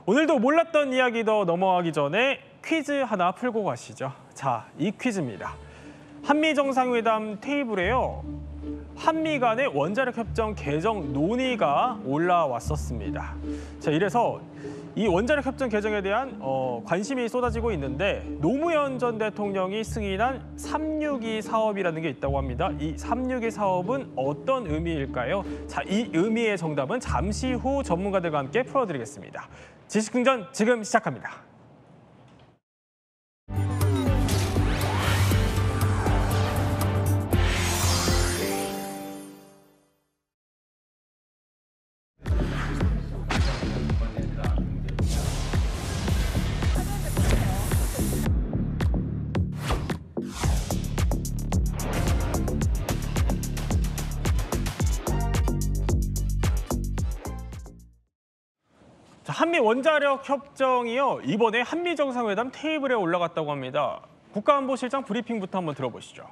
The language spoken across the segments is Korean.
오늘도 몰랐던 이야기 더 넘어가기 전에 퀴즈 하나 풀고 가시죠. 자, 이 퀴즈입니다. 한미 정상회담 테이블에요. 한미 간의 원자력 협정 개정 논의가 올라왔었습니다. 자, 이래서 이 원자력 협정 개정에 대한 관심이 쏟아지고 있는데 노무현 전 대통령이 승인한 362 사업이라는 게 있다고 합니다. 이 362 사업은 어떤 의미일까요? 자, 이 의미의 정답은 잠시 후 전문가들과 함께 풀어드리겠습니다. 지식궁전 지금 시작합니다. 한미 원자력 협정이요, 이번에 한미 정상회담 테이블에 올라갔다고 합니다. 국가안보실장 브리핑부터 한번 들어보시죠.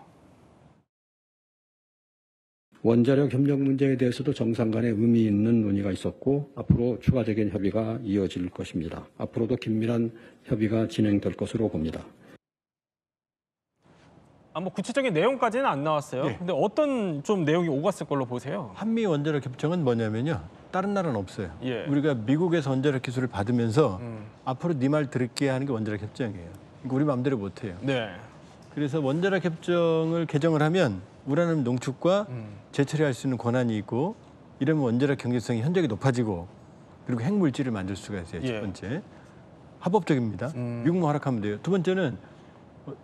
원자력 협력 문제에 대해서도 정상 간에 의미 있는 논의가 있었고 앞으로 추가적인 협의가 이어질 것입니다. 앞으로도 긴밀한 협의가 진행될 것으로 봅니다. 뭐 구체적인 내용까지는 안 나왔어요. 네. 근데 어떤 좀 내용이 오갔을 걸로 보세요? 한미 원자력 협정은 뭐냐면요. 다른 나라는 없어요. 예. 우리가 미국에서 원자력 기술을 받으면서 앞으로 네 말 들을게 하는 게 원자력 협정이에요. 그러니까 우리 마음대로 못 해요. 네. 그래서 원자력 협정을 개정을 하면 우라늄 농축과 재처리할 수 있는 권한이 있고 이러면 원자력 경제성이 현저하게 높아지고 그리고 핵물질을 만들 수가 있어요. 예. 첫 번째. 합법적입니다. 미국만 허락하면 돼요. 두 번째는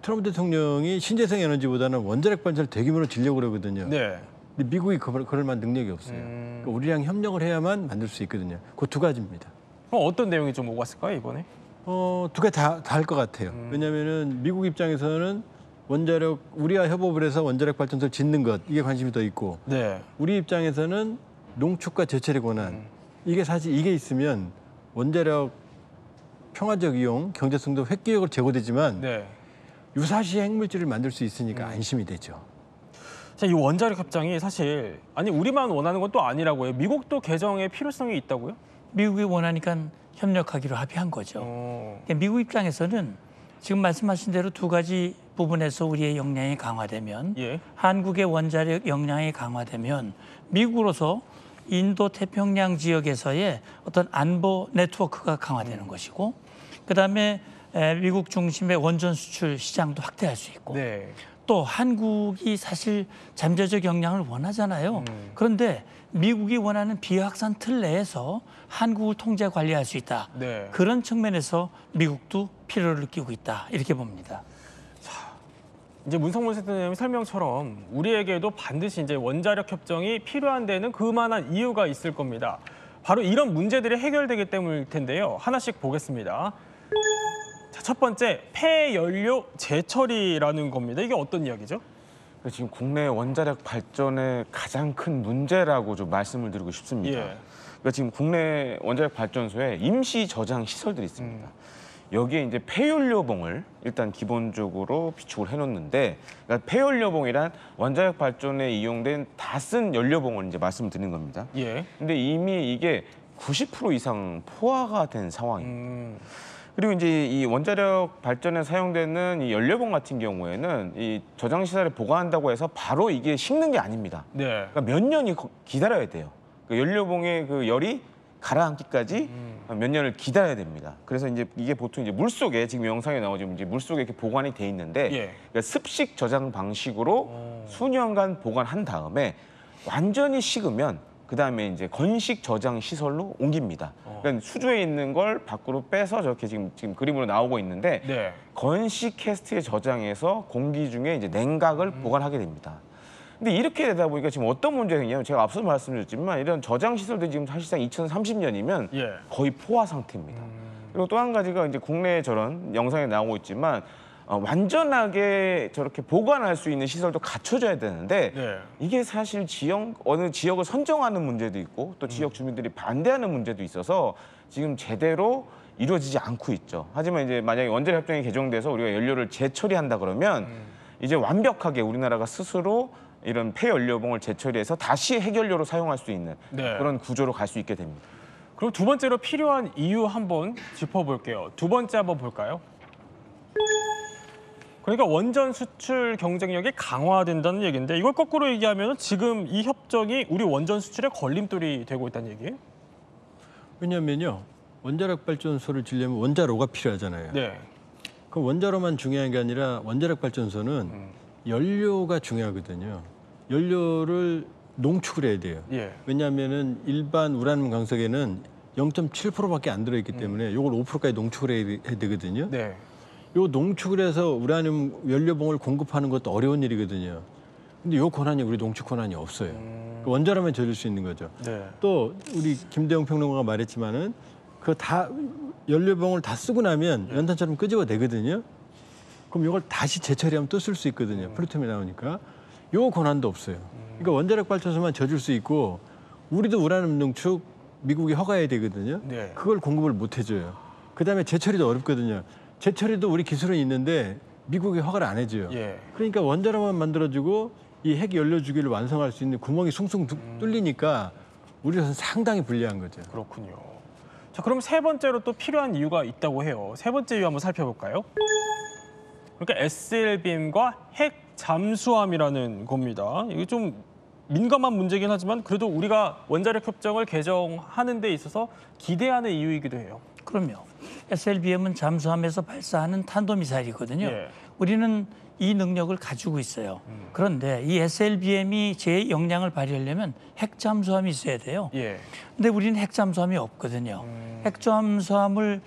트럼프 대통령이 신재생 에너지보다는 원자력 발전을 대규모로 지려고 그러거든요. 네. 근데 미국이 그럴 만한 능력이 없어요. 그러니까 우리랑 협력을 해야만 만들 수 있거든요. 그 두 가지입니다. 그럼 어떤 내용이 좀 오갔을까요, 이번에? 두 개 다 할 것 같아요. 왜냐하면은 미국 입장에서는 원자력 우리와 협업을 해서 원자력 발전소를 짓는 것 이게 관심이 더 있고, 네. 우리 입장에서는 농축과 재처리 권한 이게 사실 이게 있으면 원자력 평화적 이용, 경제성도 획기적으로 제고되지만 네. 유사시 핵물질을 만들 수 있으니까 안심이 되죠. 자, 이 원자력 협정이 사실 우리만 원하는 건 또 아니라고요. 미국도 개정의 필요성이 있다고요? 미국이 원하니까 협력하기로 합의한 거죠. 그러니까 미국 입장에서는 지금 말씀하신 대로 두 가지 부분에서 우리의 역량이 강화되면 예. 한국의 원자력 역량이 강화되면 미국으로서 인도 태평양 지역에서의 어떤 안보 네트워크가 강화되는 것이고 그다음에 미국 중심의 원전 수출 시장도 확대할 수 있고 네. 또 한국이 사실 잠재적 역량을 원하잖아요. 그런데 미국이 원하는 비확산 틀 내에서 한국을 통제 관리할 수 있다. 네. 그런 측면에서 미국도 필요를 느끼고 있다. 이렇게 봅니다. 이제 문성문 센터장님 설명처럼 우리에게도 반드시 이제 원자력 협정이 필요한 데는 그만한 이유가 있을 겁니다. 바로 이런 문제들이 해결되기 때문일 텐데요. 하나씩 보겠습니다. 자, 첫 번째, 폐연료 재처리라는 겁니다. 이게 어떤 이야기죠? 지금 국내 원자력 발전의 가장 큰 문제라고 좀 말씀을 드리고 싶습니다. 예. 그러니까 지금 국내 원자력 발전소에 임시 저장 시설들이 있습니다. 여기에 이제 폐연료봉을 일단 기본적으로 비축을 해놓는데, 그러니까 폐연료봉이란 원자력 발전에 이용된 다 쓴 연료봉을 이제 말씀드리는 겁니다. 예. 근데 이미 이게 90% 이상 포화가 된 상황입니다. 그리고 이제 이 원자력 발전에 사용되는 이 연료봉 같은 경우에는 이 저장 시설에 보관한다고 해서 바로 이게 식는 게 아닙니다. 네. 그러니까 몇 년이 기다려야 돼요. 그 연료봉의 그 열이 가라앉기까지 몇 년을 기다려야 됩니다. 그래서 이제 이게 보통 이제 물 속에 지금 영상에 나오지만 이제 물 속에 이렇게 보관이 돼 있는데 예. 그러니까 습식 저장 방식으로 수년간 보관한 다음에 완전히 식으면 그다음에 이제 건식 저장 시설로 옮깁니다. 그러니까 수조에 있는 걸 밖으로 빼서 저렇게 지금 그림으로 나오고 있는데 네. 건식 캐스트에 저장해서 공기 중에 이제 냉각을 보관하게 됩니다. 근데 이렇게 되다 보니까 지금 어떤 문제가 있냐면 제가 앞서 말씀드렸지만 이런 저장 시설들이 지금 사실상 2030년이면 예. 거의 포화 상태입니다. 그리고 또 한 가지가 이제 국내에 저런 영상에 나오고 있지만 완전하게 저렇게 보관할 수 있는 시설도 갖춰져야 되는데 네. 이게 사실 어느 지역을 선정하는 문제도 있고 또 지역 주민들이 반대하는 문제도 있어서 지금 제대로 이루어지지 않고 있죠. 하지만 이제 만약에 원자력 협정이 개정돼서 우리가 연료를 재처리한다 그러면 이제 완벽하게 우리나라가 스스로 이런 폐연료봉을 재처리해서 다시 핵연료로 사용할 수 있는 네. 그런 구조로 갈 수 있게 됩니다. 그럼 두 번째로 필요한 이유 한번 짚어볼게요. 두 번째 한번 볼까요? 그러니까 원전 수출 경쟁력이 강화된다는 얘기인데 이걸 거꾸로 얘기하면 지금 이 협정이 우리 원전 수출에 걸림돌이 되고 있다는 얘기예요? 왜냐면요. 원자력 발전소를 지려면 원자로가 필요하잖아요. 네. 그 원자로만 중요한 게 아니라 원자력 발전소는 연료가 중요하거든요. 연료를 농축을 해야 돼요. 예. 왜냐하면은 일반 우라늄 광석에는 0.7%밖에 안 들어있기 때문에 이걸 5%까지 농축을 해야 되거든요. 네. 요 농축을 해서 우라늄 연료봉을 공급하는 것도 어려운 일이거든요. 근데 요 권한이 우리 농축 권한이 없어요. 그 원자로만 저질 수 있는 거죠. 네. 또 우리 김대영 평론가가 말했지만은 그 다 연료봉을 다 쓰고 나면 연탄처럼 끄집어내거든요. 그럼 이걸 다시 재처리하면 또 쓸 수 있거든요. 플루토늄이 나오니까. 요 권한도 없어요. 그러니까 원자력 발전소만 져줄 수 있고 우리도 우라늄 농축 미국이 허가해야 되거든요. 네. 그걸 공급을 못 해줘요. 그다음에 재처리도 어렵거든요. 재처리도 우리 기술은 있는데 미국이 허가를 안 해줘요. 예. 그러니까 원자로만 만들어주고 이 핵 연료 주기를 완성할 수 있는 구멍이 숭숭 뚫리니까 우리로서는 상당히 불리한 거죠. 그렇군요. 자, 그럼 세 번째로 또 필요한 이유가 있다고 해요. 세 번째 이유 한번 살펴볼까요? 그러니까 SLBM과 핵 잠수함이라는 겁니다. 이게 좀 민감한 문제긴 하지만 그래도 우리가 원자력 협정을 개정하는 데 있어서 기대하는 이유이기도 해요. 그럼요. SLBM은 잠수함에서 발사하는 탄도미사일이거든요. 예. 우리는 이 능력을 가지고 있어요. 그런데 이 SLBM이 제 역량을 발휘하려면 핵잠수함이 있어야 돼요. 예. 근데 우리는 핵잠수함이 없거든요. 핵잠수함을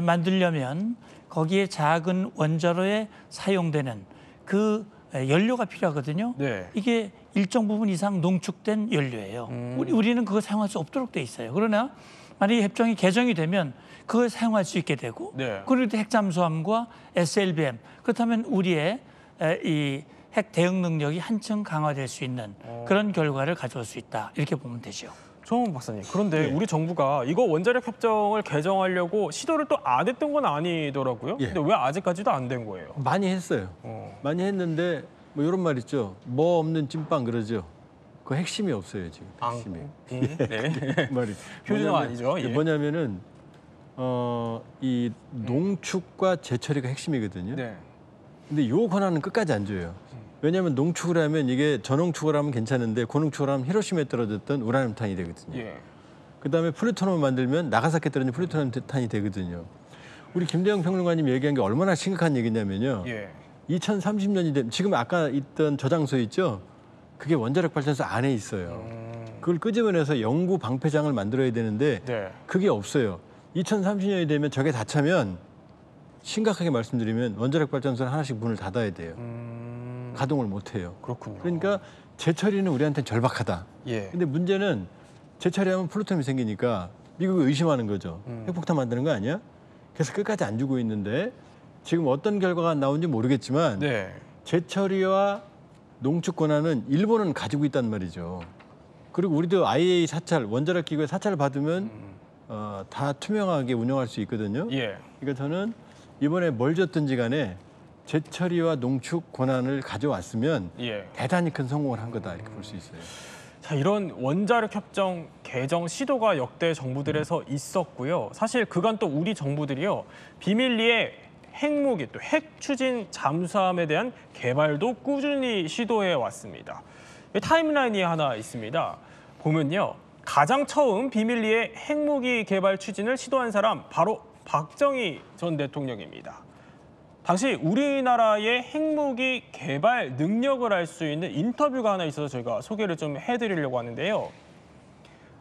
만들려면 거기에 작은 원자로에 사용되는 그 연료가 필요하거든요. 네. 이게 일정 부분 이상 농축된 연료예요. 우리는 그거 사용할 수 없도록 돼 있어요. 그러나 만약에 협정이 개정이 되면 그걸 사용할 수 있게 되고 네. 그리고 핵잠수함과 SLBM 그렇다면 우리의 이 핵 대응 능력이 한층 강화될 수 있는 그런 결과를 가져올 수 있다. 이렇게 보면 되죠. 조은 박사님, 그런데 예. 우리 정부가 이거 원자력 협정을 개정하려고 시도를 또 안 했던 건 아니더라고요. 예. 근데 왜 아직까지도 안 된 거예요? 많이 했어요. 많이 했는데 뭐 이런 말 있죠. 뭐 없는 찐빵 그러죠. 그 핵심이 없어요 지금. 핵심이. 네. 말이 표준어 뭐냐면- 아니죠? 예. 뭐냐면은 이 농축과 재처리가 핵심이거든요. 네. 근데 요 권한은 끝까지 안 줘요. 왜냐하면 농축을 하면 이게 전농축을 하면 괜찮은데 고농축을 하면 히로시마에 떨어졌던 우라늄탄이 되거든요. 예. 그다음에 플루토늄을 만들면 나가사키에 떨어진 플루토늄탄이 되거든요. 우리 김대영 평론가님 얘기한 게 얼마나 심각한 얘기냐면요. 예. 2030년이 되면 지금 아까 있던 저장소 있죠? 그게 원자력 발전소 안에 있어요. 그걸 끄집어내서 영구 방패장을 만들어야 되는데 네. 그게 없어요. 2030년이 되면 저게 다 차면 심각하게 말씀드리면 원자력 발전소는 하나씩 문을 닫아야 돼요. 가동을 못 해요. 그렇군요. 그러니까 재처리는 우리한테는 절박하다. 예. 근데 문제는 재처리하면 플루토늄이 생기니까 미국이 의심하는 거죠. 핵폭탄 만드는 거 아니야? 그래서 끝까지 안 주고 있는데 지금 어떤 결과가 나온지 모르겠지만 네. 재처리와 농축 권한은 일본은 가지고 있단 말이죠. 그리고 우리도 IAEA 사찰, 원자력 기구의 사찰을 받으면 다 투명하게 운영할 수 있거든요. 예. 그러니까 저는 이번에 뭘 줬든지 간에 재처리와 농축 권한을 가져왔으면 예. 대단히 큰 성공을 한 거다 이렇게 볼 수 있어요. 자, 이런 원자력 협정 개정 시도가 역대 정부들에서 있었고요. 사실 그간 또 우리 정부들이요. 비밀리에 핵무기 또 핵 추진 잠수함에 대한 개발도 꾸준히 시도해 왔습니다. 타임라인이 하나 있습니다. 보면요. 가장 처음 비밀리에 핵무기 개발 추진을 시도한 사람 바로 박정희 전 대통령입니다. 당시 우리나라의 핵무기 개발 능력을 알 수 있는 인터뷰가 하나 있어서 저희가 소개를 좀 해드리려고 하는데요.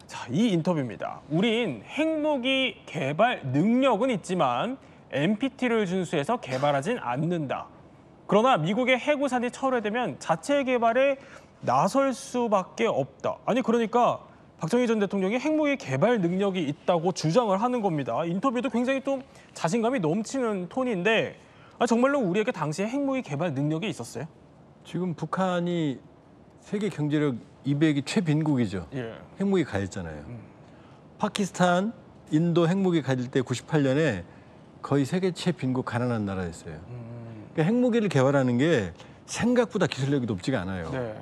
자, 이 인터뷰입니다. 우린 핵무기 개발 능력은 있지만 NPT를 준수해서 개발하진 않는다. 그러나 미국의 핵우산이 철회되면 자체 개발에 나설 수밖에 없다. 아니 그러니까 박정희 전 대통령이 핵무기 개발 능력이 있다고 주장을 하는 겁니다. 인터뷰도 굉장히 또 자신감이 넘치는 톤인데 정말로 우리에게 당시에 핵무기 개발 능력이 있었어요? 지금 북한이 세계 경제력 200위 최빈국이죠. 예. 핵무기 가졌잖아요. 파키스탄, 인도 핵무기 가질 때 98년에 거의 세계 최빈국 가난한 나라였어요. 그러니까 핵무기를 개발하는 게 생각보다 기술력이 높지가 않아요. 네.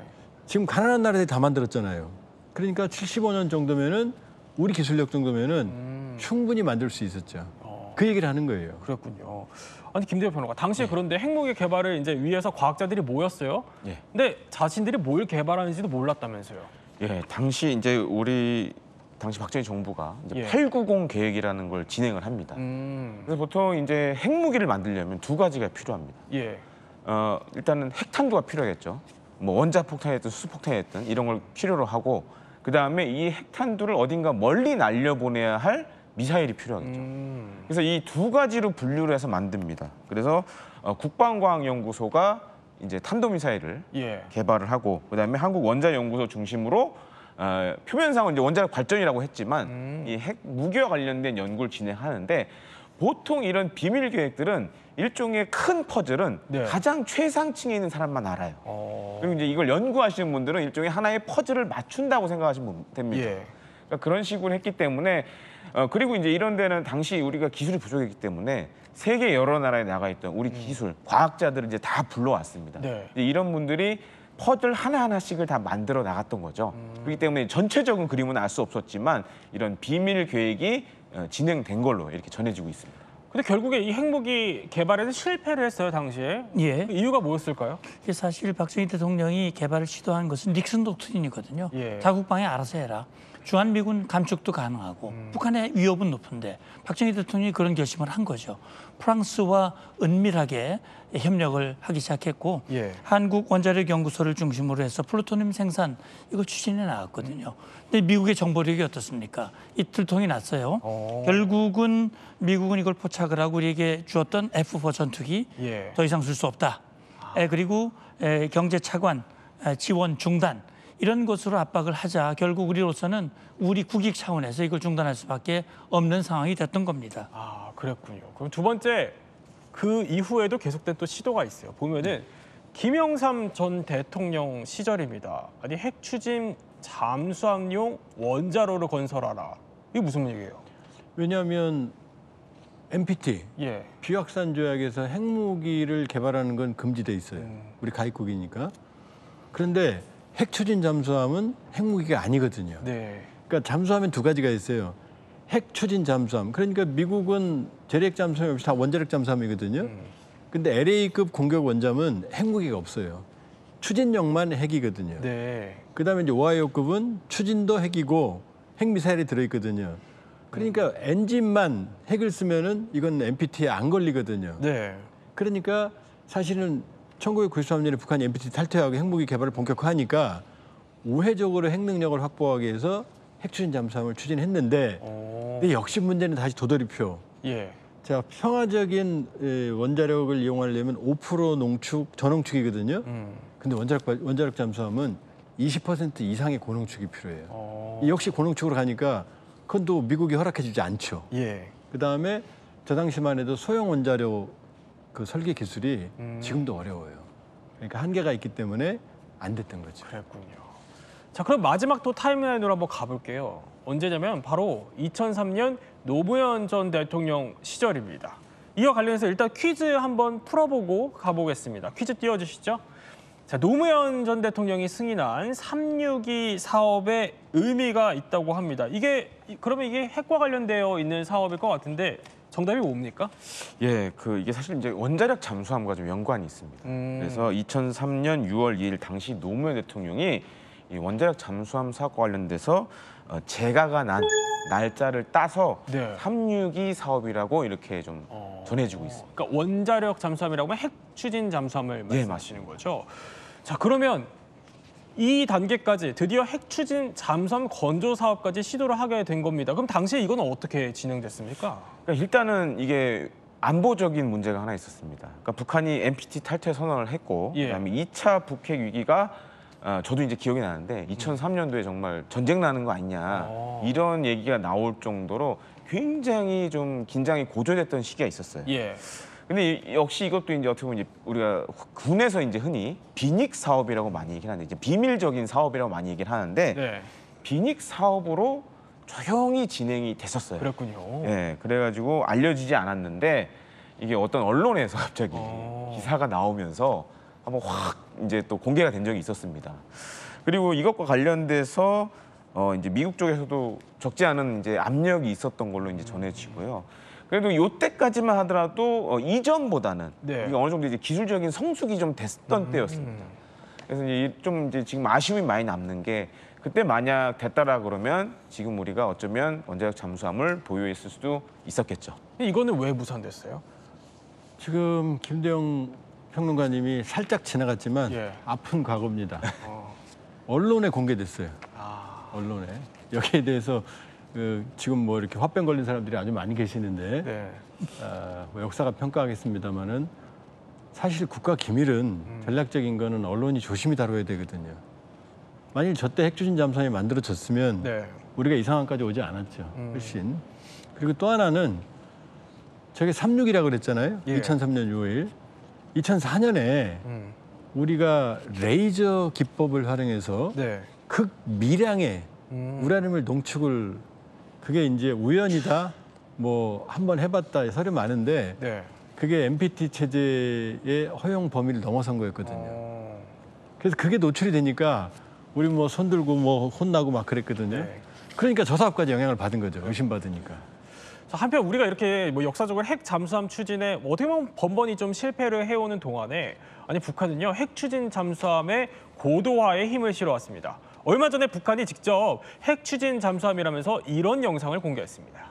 지금 가난한 나라들이 다 만들었잖아요. 그러니까 75년 정도면은 우리 기술력 정도면은 충분히 만들 수 있었죠. 그 얘기를 하는 거예요. 그랬군요. 아니 김대호 평론가, 당시에 그런데 핵무기 개발을 이제 위해서 과학자들이 모였어요. 예. 근데 자신들이 뭘 개발하는지도 몰랐다면서요. 예, 당시 이제 당시 박정희 정부가 이제 예. 890 계획이라는 걸 진행을 합니다. 그래서 보통 이제 핵무기를 만들려면 두 가지가 필요합니다. 예. 일단은 핵탄두가 필요하겠죠. 뭐 원자폭탄이든 수소폭탄이든 이런 걸 필요로 하고, 그 다음에 이 핵탄두를 어딘가 멀리 날려보내야 할 미사일이 필요하겠죠. 그래서 이 두 가지로 분류를 해서 만듭니다. 그래서 국방과학연구소가 이제 탄도미사일을 예. 개발을 하고, 그다음에 한국원자연구소 중심으로 표면상은 이제 원자력 발전이라고 했지만 이 핵 무기와 관련된 연구를 진행하는데, 보통 이런 비밀 계획들은 일종의 큰 퍼즐은 네. 가장 최상층에 있는 사람만 알아요. 그리고 이제 이걸 연구하시는 분들은 일종의 하나의 퍼즐을 맞춘다고 생각하시면 됩니다. 예. 그러니까 그런 식으로 했기 때문에, 그리고 이제 이런 데는 당시 우리가 기술이 부족했기 때문에 세계 여러 나라에 나가 있던 우리 기술 과학자들을 이제 다 불러왔습니다. 네. 이제 이런 분들이 퍼즐 하나하나씩을 다 만들어 나갔던 거죠. 그렇기 때문에 전체적인 그림은 알 수 없었지만 이런 비밀 계획이 진행된 걸로 이렇게 전해지고 있습니다. 근데 결국에 이 핵무기 개발에서 실패를 했어요, 당시에. 예. 그 이유가 뭐였을까요? 이게 사실 박정희 대통령이 개발을 시도한 것은 닉슨 독트린이거든요. 예. 자국방해 알아서 해라. 주한미군 감축도 가능하고 북한의 위협은 높은데 박정희 대통령이 그런 결심을 한 거죠. 프랑스와 은밀하게 협력을 하기 시작했고 예. 한국원자력연구소를 중심으로 해서 플루토늄 생산 이거 추진해 나갔거든요. 근데 미국의 정보력이 어떻습니까? 이틀통이 났어요. 결국은 미국은 이걸 포착을 하고 우리에게 주었던 F4 전투기 예. 더 이상 쓸 수 없다. 그리고 경제 차관 지원 중단 이런 것으로 압박을 하자 결국 우리로서는 우리 국익 차원에서 이걸 중단할 수밖에 없는 상황이 됐던 겁니다. 아, 그랬군요. 그럼 두 번째, 그 이후에도 계속된 또 시도가 있어요. 보면은 김영삼 전 대통령 시절입니다. 아니, 핵 추진 잠수함용 원자로를 건설하라. 이게 무슨 얘기예요? 왜냐하면 NPT 예. 비확산 조약에서 핵무기를 개발하는 건 금지돼 있어요. 우리 가입국이니까. 그런데 핵 추진 잠수함은 핵무기가 아니거든요. 네. 그러니까 잠수함엔 두 가지가 있어요. 핵 추진 잠수함. 그러니까 미국은 재래식 잠수함이 없이 다 원자력 잠수함이거든요. 근데 LA급 공격 원잠은 핵무기가 없어요. 추진력만 핵이거든요. 네. 그다음에 이제 오하이오급은 추진도 핵이고 핵미사일이 들어있거든요. 그러니까 엔진만 핵을 쓰면은 이건 NPT에 안 걸리거든요. 네. 그러니까 사실은 1993년에 북한이 NPT 탈퇴하고 핵무기 개발을 본격화하니까 우회적으로 핵 능력을 확보하기 위해서 핵추진 잠수함을 추진했는데 근데 역시 문제는 다시 도돌이표. 예. 자, 평화적인 원자력을 이용하려면 5% 농축, 저농축이거든요. 근데 원자력 잠수함은 20% 이상의 고농축이 필요해요. 역시 고농축으로 가니까 그건 또 미국이 허락해주지 않죠. 예. 그다음에 저 당시만 해도 소형 원자력 그 설계 기술이 지금도 어려워요. 그러니까 한계가 있기 때문에 안 됐던 거죠. 그랬군요. 자, 그럼 마지막 또 타임라인으로 한번 가볼게요. 언제냐면 바로 2003년 노무현 전 대통령 시절입니다. 이와 관련해서 일단 퀴즈 한번 풀어보고 가보겠습니다. 퀴즈 띄워주시죠. 자, 노무현 전 대통령이 승인한 362 사업에 의미가 있다고 합니다. 그러면 이게 핵과 관련되어 있는 사업일 것 같은데 정답이 뭡니까? 예, 이게 사실 이제 원자력 잠수함과 좀 연관이 있습니다. 그래서 2003년 6월 2일 당시 노무현 대통령이 이 원자력 잠수함 사업과 관련돼서 재가가 난 날짜를 따서 네. 362 사업이라고 이렇게 좀 전해지고 있습니다. 그러니까 원자력 잠수함이라고 하면 핵 추진 잠수함을 예, 말씀하시는 거죠. 자, 그러면 이 단계까지 드디어 핵 추진 잠수함 건조 사업까지 시도를 하게 된 겁니다. 그럼 당시에 이건 어떻게 진행됐습니까? 그러니까 일단은 이게 안보적인 문제가 하나 있었습니다. 그러니까 북한이 NPT 탈퇴 선언을 했고, 예. 그다음에 2차 북핵 위기가 저도 이제 기억이 나는데 2003년도에 정말 전쟁 나는 거 아니냐 이런 얘기가 나올 정도로 굉장히 좀 긴장이 고조됐던 시기가 있었어요. 예. 근데 역시 이것도 이제 어떻게 보면 이제 우리가 군에서 이제 흔히 비닉 사업이라고 많이 얘기를 하는데, 이제 비밀적인 사업이라고 많이 얘기를 하는데 네. 비닉 사업으로 조용히 진행이 됐었어요. 그랬군요. 예, 그래가지고 알려지지 않았는데 이게 어떤 언론에서 갑자기 기사가 나오면서 한번 확 이제 또 공개가 된 적이 있었습니다. 그리고 이것과 관련돼서 이제 미국 쪽에서도 적지 않은 이제 압력이 있었던 걸로 이제 전해지고요. 그래도 이때까지만 하더라도 이전보다는 네. 이게 어느 정도 이제 기술적인 성숙이 좀 됐던 때였습니다. 그래서 이제 좀 이제 지금 아쉬움이 많이 남는 게 그때 만약 됐다라 그러면 지금 우리가 어쩌면 원자력 잠수함을 보유했을 수도 있었겠죠. 이거는 왜 무산됐어요? 지금 김대영 평론가님이 살짝 지나갔지만 예. 아픈 과거입니다. 언론에 공개됐어요. 언론에. 여기에 대해서 지금 뭐 이렇게 화병 걸린 사람들이 아주 많이 계시는데 네. 뭐 역사가 평가하겠습니다마는 사실 국가 기밀은 전략적인 거는 언론이 조심히 다뤄야 되거든요. 만일 저때 핵추진 잠수함이 만들어졌으면 네. 우리가 이 상황까지 오지 않았죠. 훨씬. 그리고 또 하나는 저게 36이라고 그랬잖아요. 예. 2003년 6일. 2004년에 우리가 레이저 기법을 활용해서 네. 극미량의 우라늄을 농축을 그게 이제 우연이다. 뭐 한번 해봤다 서류 많은데 네. 그게 NPT 체제의 허용 범위를 넘어선 거였거든요. 그래서 그게 노출이 되니까 우리 뭐 손들고 뭐 혼나고 막 그랬거든요. 네. 그러니까 저 사업까지 영향을 받은 거죠. 의심받으니까. 자, 한편 우리가 이렇게 뭐 역사적으로 핵 잠수함 추진에 어떻게 보면 번번이 좀 실패를 해오는 동안에 아니 북한은요 핵 추진 잠수함의 고도화에 힘을 실어왔습니다. 얼마 전에 북한이 직접 핵 추진 잠수함이라면서 이런 영상을 공개했습니다.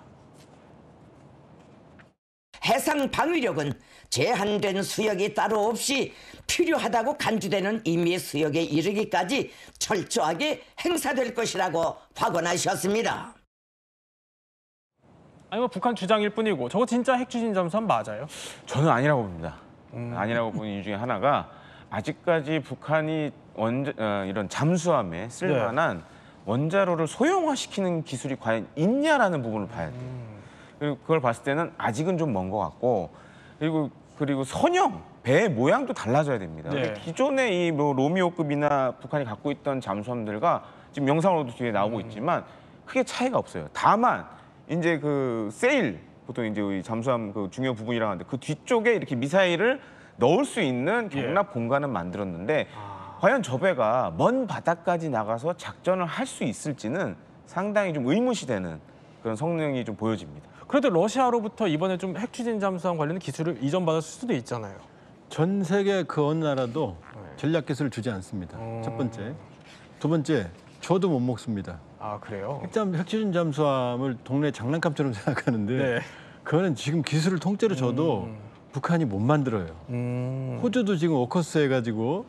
해상 방위력은 제한된 수역이 따로 없이 필요하다고 간주되는 임의 수역에 이르기까지 철저하게 행사될 것이라고 확언하셨습니다. 아니 뭐 북한 주장일 뿐이고 저거 진짜 핵 추진 잠수함 맞아요? 저는 아니라고 봅니다. 아니라고 보는 이유 중에 하나가 아직까지 북한이 이런 잠수함에 쓸만한 원자로를 소형화시키는 기술이 과연 있냐라는 부분을 봐야 돼요. 그리고 그걸 봤을 때는 아직은 좀 먼 것 같고 그리고 선형 배 모양도 달라져야 됩니다. 네. 기존의 이 뭐 로미오급이나 북한이 갖고 있던 잠수함들과 지금 영상으로도 뒤에 나오고 있지만 크게 차이가 없어요. 다만 이제 그 세일 보통 이제 우리 잠수함 그 중요 부분이라고 하는데 그 뒤쪽에 이렇게 미사일을 넣을 수 있는 경납 공간은 만들었는데 과연 저 배가 먼 바다까지 나가서 작전을 할 수 있을지는 상당히 좀 의무시되는 그런 성능이 좀 보여집니다. 그래도 러시아로부터 이번에 좀 핵 추진 잠수함 관련 기술을 이전받았을 수도 있잖아요. 전 세계 그 어느 나라도 전략 기술을 주지 않습니다. 첫 번째. 두 번째, 저도 못 먹습니다. 아 그래요? 핵추진 잠수함을 동네 장난감처럼 생각하는데 네. 그거는 지금 기술을 통째로 줘도 북한이 못 만들어요. 호주도 지금 오커스 해가지고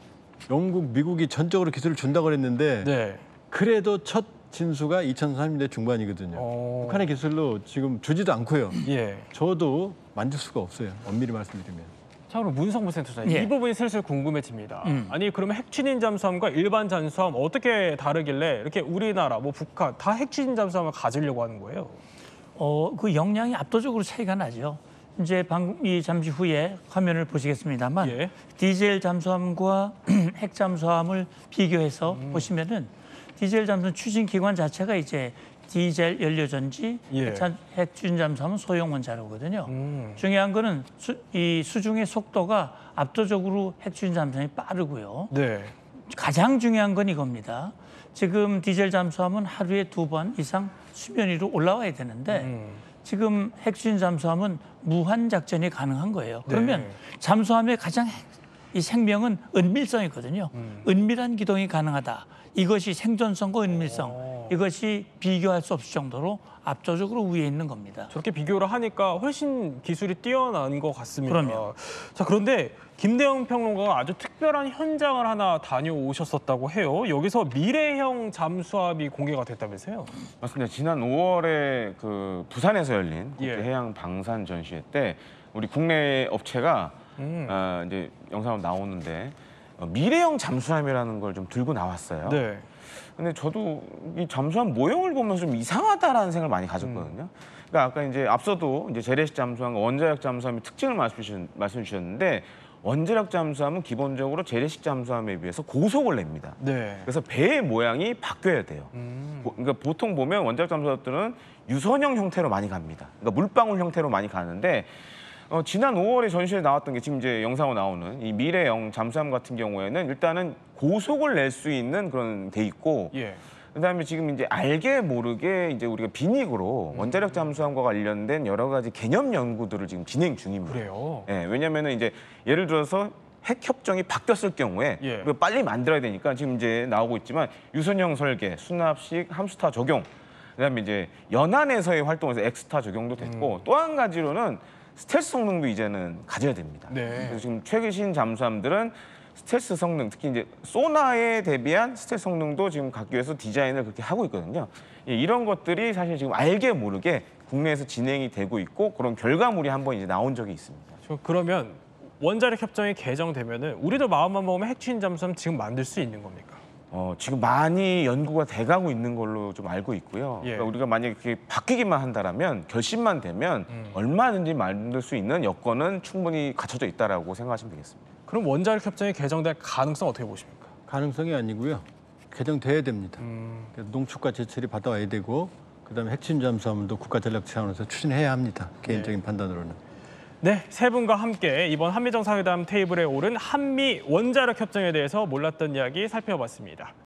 영국, 미국이 전적으로 기술을 준다고 그랬는데 네. 그래도 첫 진수가 2030년대 중반이거든요. 북한의 기술로 지금 주지도 않고요. 예. 저도 만들 수가 없어요. 엄밀히 말씀드리면. 자 그럼 문성무 센터장님 예. 이 부분이 슬슬 궁금해집니다. 아니 그러면 핵 추진 잠수함과 일반 잠수함 어떻게 다르길래 이렇게 우리나라 뭐 북한 다 핵 추진 잠수함을 가지려고 하는 거예요? 그 역량이 압도적으로 차이가 나죠. 이제 방금 잠시 후에 화면을 보시겠습니다만 예. 디젤 잠수함과 핵 잠수함을 비교해서 보시면은 디젤 잠수함 추진 기관 자체가 이제 디젤 연료전지, 예. 핵 추진 잠수함은 소형 원자로거든요. 중요한 거는 이 수중의 속도가 압도적으로 핵 추진 잠수함이 빠르고요. 네. 가장 중요한 건 이겁니다. 지금 디젤 잠수함은 하루에 2번 이상 수면 위로 올라와야 되는데 지금 핵 추진 잠수함은 무한 작전이 가능한 거예요. 그러면 네. 잠수함의 가장 이 생명은 은밀성이거든요. 은밀한 기동이 가능하다. 이것이 생존성과 은밀성, 이것이 비교할 수 없을 정도로 압도적으로 위에 있는 겁니다. 저렇게 비교를 하니까 훨씬 기술이 뛰어난 것 같습니다. 그럼요. 자 그런데 김대영 평론가가 아주 특별한 현장을 하나 다녀오셨었다고 해요. 여기서 미래형 잠수함이 공개가 됐다면서요? 맞습니다. 지난 5월에 그 부산에서 열린 국제 예. 해양 방산 전시회 때 우리 국내 업체가 이제 영상으로 나오는데 미래형 잠수함이라는 걸 좀 들고 나왔어요. 네. 근데 저도 이 잠수함 모형을 보면서 좀 이상하다라는 생각을 많이 가졌거든요. 그러니까 아까 이제 앞서도 이제 재래식 잠수함과 원자력 잠수함의 특징을 말씀 주셨는데 원자력 잠수함은 기본적으로 재래식 잠수함에 비해서 고속을 냅니다. 네. 그래서 배의 모양이 바뀌어야 돼요. 그러니까 보통 보면 원자력 잠수함들은 유선형 형태로 많이 갑니다. 그러니까 물방울 형태로 많이 가는데 지난 5월에 전시회에 나왔던 게 지금 이제 영상으로 나오는 이 미래형 잠수함 같은 경우에는 일단은 고속을 낼 수 있는 그런 돼 있고 예. 그다음에 지금 이제 알게 모르게 이제 우리가 빈익으로 원자력 잠수함과 관련된 여러 가지 개념 연구들을 지금 진행 중입니다. 그래요. 예, 왜냐하면은 이제 예를 들어서 핵 협정이 바뀌었을 경우에 예. 우리가 빨리 만들어야 되니까 지금 이제 나오고 있지만 유선형 설계, 수납식, 함수타 적용, 그다음에 이제 연안에서의 활동에서 엑스타 적용도 됐고 또 한 가지로는 스텔스 성능도 이제는 가져야 됩니다. 네. 그래서 지금 최신 잠수함들은 스텔스 성능, 특히 이제 소나에 대비한 스텔스 성능도 지금 갖기 위해서 디자인을 그렇게 하고 있거든요. 예, 이런 것들이 사실 지금 알게 모르게 국내에서 진행이 되고 있고 그런 결과물이 한번 이제 나온 적이 있습니다. 그러면 원자력 협정이 개정되면은 우리도 마음만 먹으면 핵추진 잠수함 지금 만들 수 있는 겁니까? 지금 많이 연구가 돼가고 있는 걸로 좀 알고 있고요. 예. 그러니까 우리가 만약에 그게 바뀌기만 한다라면 결심만 되면 얼마든지 만들 수 있는 여건은 충분히 갖춰져 있다라고 생각하시면 되겠습니다. 그럼 원자력 협정이 개정될 가능성 어떻게 보십니까? 가능성이 아니고요. 개정돼야 됩니다. 그래서 농축과 제철이 받아와야 되고 그다음에 핵추진 잠수함도 국가전략 차원에서 추진해야 합니다. 개인적인 판단으로는. 네, 세 분과 함께 이번 한미 정상회담 테이블에 오른 한미 원자력 협정에 대해서 몰랐던 이야기 살펴봤습니다.